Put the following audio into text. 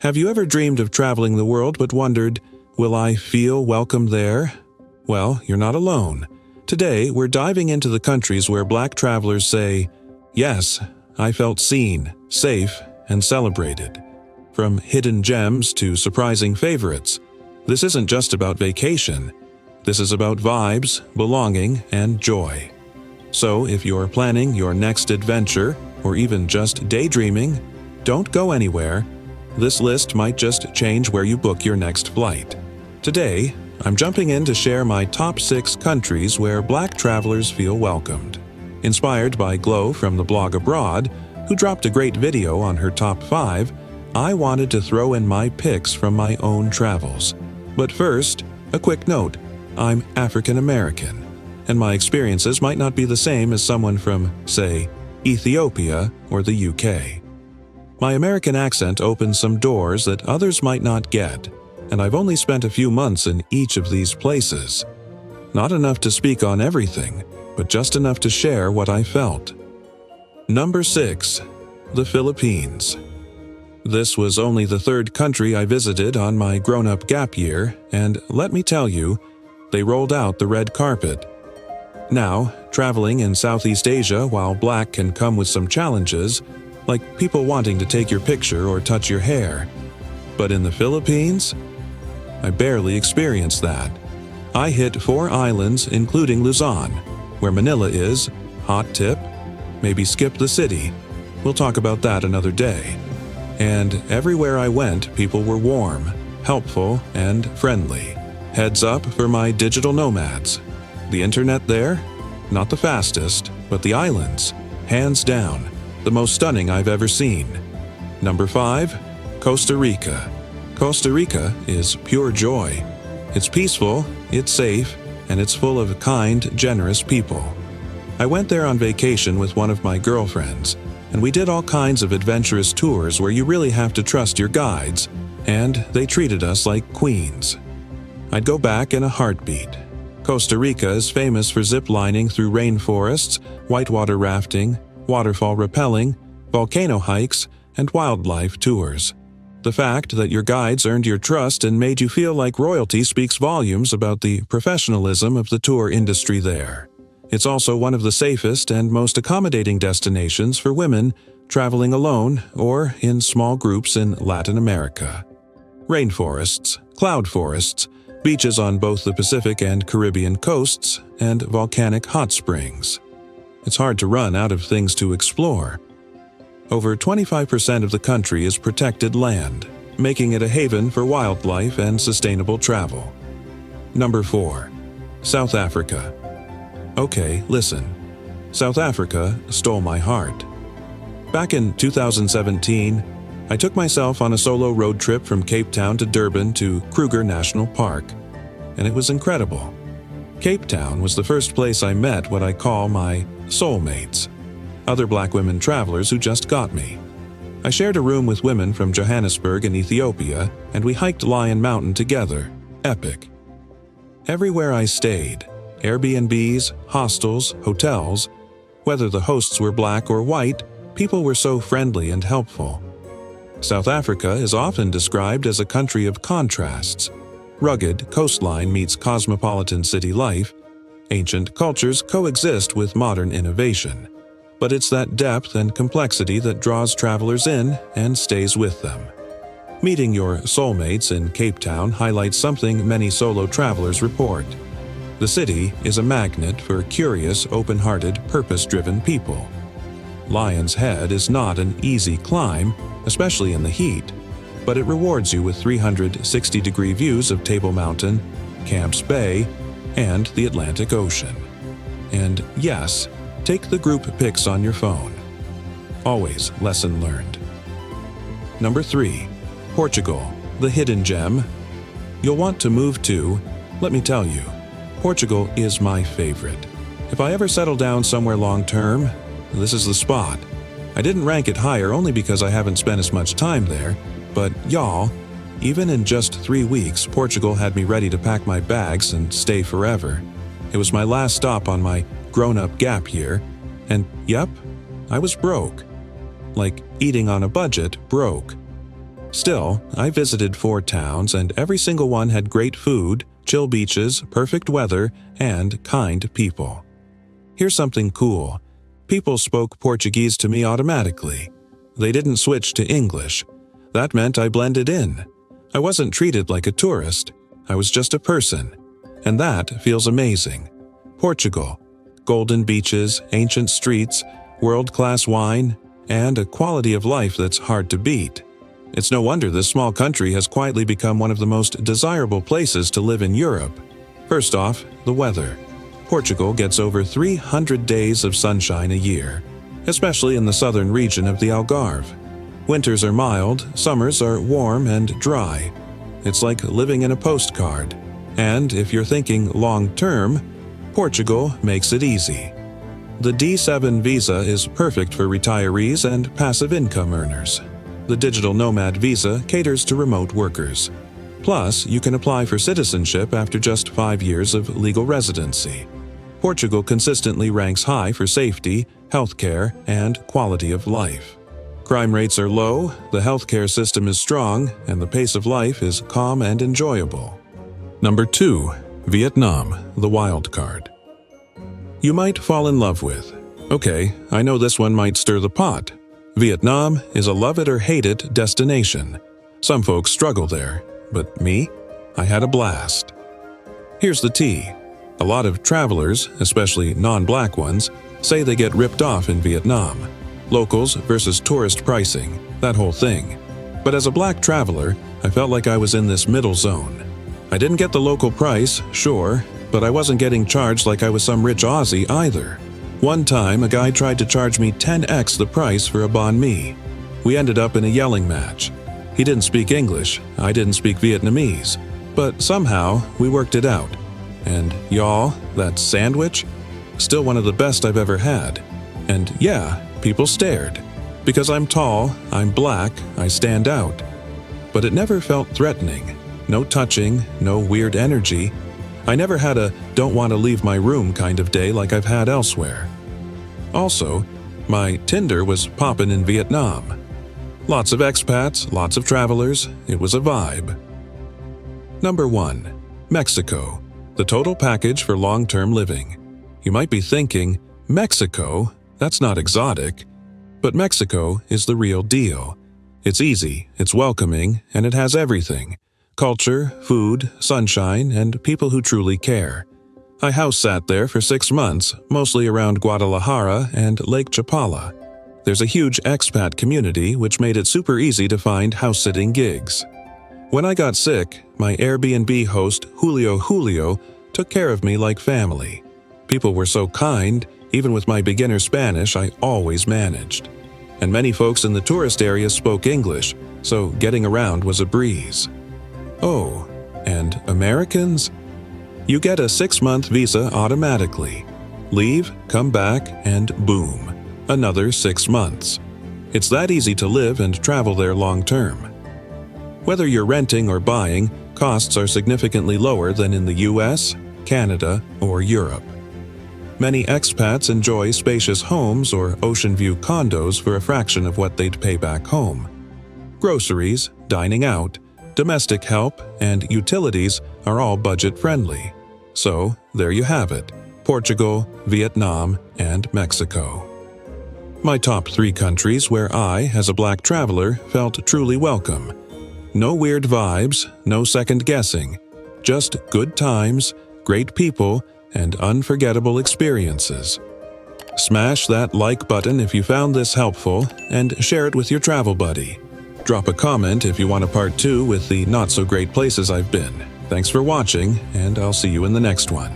Have you ever dreamed of traveling the world but wondered, will I feel welcome there? Well, you're not alone. Today, we're diving into the countries where Black travelers say, yes, I felt seen, safe, and celebrated. From hidden gems to surprising favorites, this isn't just about vacation. This is about vibes, belonging, and joy. So if you're planning your next adventure, or even just daydreaming, don't go anywhere. This list might just change where you book your next flight. Today, I'm jumping in to share my top 6 countries where Black travelers feel welcomed. Inspired by Glow from the blog Abroad, who dropped a great video on her top 5, I wanted to throw in my picks from my own travels. But first, a quick note, I'm African American, and my experiences might not be the same as someone from, say, Ethiopia or the UK. My American accent opens some doors that others might not get, and I've only spent a few months in each of these places. Not enough to speak on everything, but just enough to share what I felt. Number 6. The Philippines. This was only the 3rd country I visited on my grown-up gap year, and let me tell you, they rolled out the red carpet. Now, traveling in Southeast Asia while Black can come with some challenges, like people wanting to take your picture or touch your hair. But in the Philippines, I barely experienced that. I hit 4 islands, including Luzon, where Manila is. Hot tip, maybe skip the city. We'll talk about that another day. And everywhere I went, people were warm, helpful, and friendly. Heads up for my digital nomads. The internet there? Not the fastest, but the islands, hands down, the most stunning I've ever seen. Number 5. Costa Rica. Costa Rica is pure joy. It's peaceful, it's safe, and it's full of kind, generous people. I went there on vacation with one of my girlfriends, and we did all kinds of adventurous tours where you really have to trust your guides, and they treated us like queens. I'd go back in a heartbeat. Costa Rica is famous for zip-lining through rainforests, whitewater rafting, waterfall rappelling, volcano hikes, and wildlife tours. The fact that your guides earned your trust and made you feel like royalty speaks volumes about the professionalism of the tour industry there. It's also one of the safest and most accommodating destinations for women traveling alone or in small groups in Latin America. Rainforests, cloud forests, beaches on both the Pacific and Caribbean coasts, and volcanic hot springs. It's hard to run out of things to explore. Over 25% of the country is protected land, making it a haven for wildlife and sustainable travel. Number 4. South Africa. Okay, listen. South Africa stole my heart. Back in 2017, I took myself on a solo road trip from Cape Town to Durban to Kruger National Park, and it was incredible. Cape Town was the first place I met what I call my soulmates. Other Black women travelers who just got me. I shared a room with women from Johannesburg and Ethiopia, and we hiked Lion Mountain together. Epic. Everywhere I stayed, Airbnbs, hostels, hotels, whether the hosts were Black or white, people were so friendly and helpful. South Africa is often described as a country of contrasts. Rugged coastline meets cosmopolitan city life. Ancient cultures coexist with modern innovation. But it's that depth and complexity that draws travelers in and stays with them. Meeting your soulmates in Cape Town highlights something many solo travelers report. The city is a magnet for curious, open-hearted, purpose-driven people. Lion's Head is not an easy climb, especially in the heat, but it rewards you with 360-degree views of Table Mountain, Camps Bay, and the Atlantic Ocean. And yes, take the group pics on your phone. Always lesson learned. Number 3. Portugal, the hidden gem. You'll want to move to, let me tell you, Portugal is my favorite. If I ever settle down somewhere long-term, this is the spot. I didn't rank it higher only because I haven't spent as much time there, but y'all, even in just 3 weeks, Portugal had me ready to pack my bags and stay forever. It was my last stop on my grown-up gap year, and yep, I was broke. Like eating on a budget, broke. Still, I visited 4 towns and every single one had great food, chill beaches, perfect weather, and kind people. Here's something cool. People spoke Portuguese to me automatically. They didn't switch to English. That meant I blended in. I wasn't treated like a tourist. I was just a person. And that feels amazing. Portugal. Golden beaches, ancient streets, world-class wine, and a quality of life that's hard to beat. It's no wonder this small country has quietly become one of the most desirable places to live in Europe. First off, the weather. Portugal gets over 300 days of sunshine a year, especially in the southern region of the Algarve. Winters are mild, summers are warm and dry. It's like living in a postcard. And if you're thinking long-term, Portugal makes it easy. The D7 visa is perfect for retirees and passive income earners. The digital nomad visa caters to remote workers. Plus, you can apply for citizenship after just 5 years of legal residency. Portugal consistently ranks high for safety, healthcare, and quality of life. Crime rates are low, the healthcare system is strong, and the pace of life is calm and enjoyable. Number 2. Vietnam, the wild card. You might fall in love with. Okay, I know this one might stir the pot. Vietnam is a love it or hate it destination. Some folks struggle there, but me? I had a blast. Here's the tea. A lot of travelers, especially non-black ones, say they get ripped off in Vietnam. Locals versus tourist pricing, that whole thing. But as a black traveler, I felt like I was in this middle zone. I didn't get the local price, sure, but I wasn't getting charged like I was some rich Aussie either. One time, a guy tried to charge me 10x the price for a banh mi. We ended up in a yelling match. He didn't speak English, I didn't speak Vietnamese, but somehow we worked it out. And y'all, that sandwich? Still one of the best I've ever had. And yeah, people stared. Because I'm tall, I'm black, I stand out. But it never felt threatening. No touching, no weird energy. I never had a don't want to leave my room kind of day like I've had elsewhere. Also, my Tinder was poppin' in Vietnam. Lots of expats, lots of travelers, it was a vibe. Number 1. Mexico, the total package for long-term living. You might be thinking, Mexico? That's not exotic. But Mexico is the real deal. It's easy, it's welcoming, and it has everything. Culture, food, sunshine, and people who truly care. I house sat there for 6 months, mostly around Guadalajara and Lake Chapala. There's a huge expat community which made it super easy to find house-sitting gigs. When I got sick, my Airbnb host, Julio, took care of me like family. People were so kind, even with my beginner Spanish, I always managed. And many folks in the tourist area spoke English, so getting around was a breeze. Oh, and Americans? You get a 6-month visa automatically. Leave, come back, and boom, another 6 months. It's that easy to live and travel there long term. Whether you're renting or buying, costs are significantly lower than in the US, Canada, or Europe. Many expats enjoy spacious homes or ocean view condos for a fraction of what they'd pay back home. Groceries, dining out, domestic help, and utilities are all budget-friendly. So, there you have it: Portugal, Vietnam, and Mexico. My top 3 countries where I, as a black traveler, felt truly welcome. No weird vibes, no second-guessing. Just good times, great people, and unforgettable experiences. Smash that like button if you found this helpful, and share it with your travel buddy. Drop a comment if you want a part 2 with the not-so-great places I've been. Thanks for watching, and I'll see you in the next one.